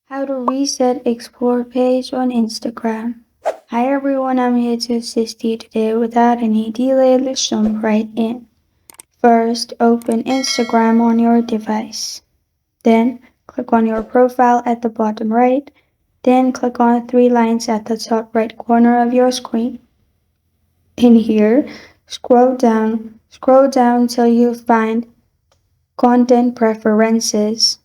How to reset Explore page on Instagram. Hi everyone, I'm here to assist you today. Without any delay, let's jump right in. First, open Instagram on your device. Then, click on your profile at the bottom right. Then, click on three lines at the top right corner of your screen. In here, scroll down till you find Content Preferences.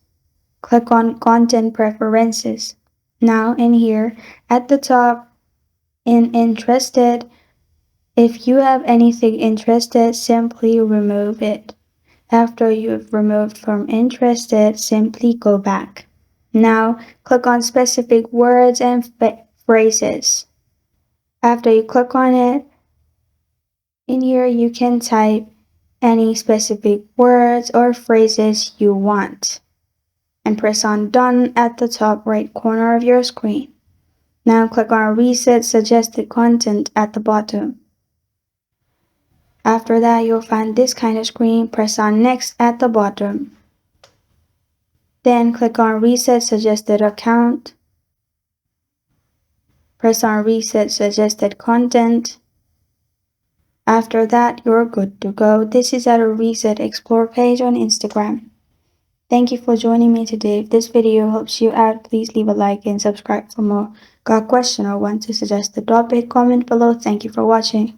Click on Content Preferences. Now in here, at the top, in Interested, if you have anything interested, simply remove it. After you've removed from Interested, simply go back. Now, click on Specific Words and Phrases. After you click on it, in here you can type any specific words or phrases you want and press on Done at the top right corner of your screen. Now click on Reset Suggested Content at the bottom. After that, you'll find this kind of screen. Press on Next at the bottom. Then click on Reset Suggested Account. Press on Reset Suggested Content. After that, you're good to go. This is how to reset Explore page on Instagram. Thank you for joining me today. If this video helps you out, please leave a like and subscribe for more. Got a question or want to suggest a topic? Comment below. Thank you for watching.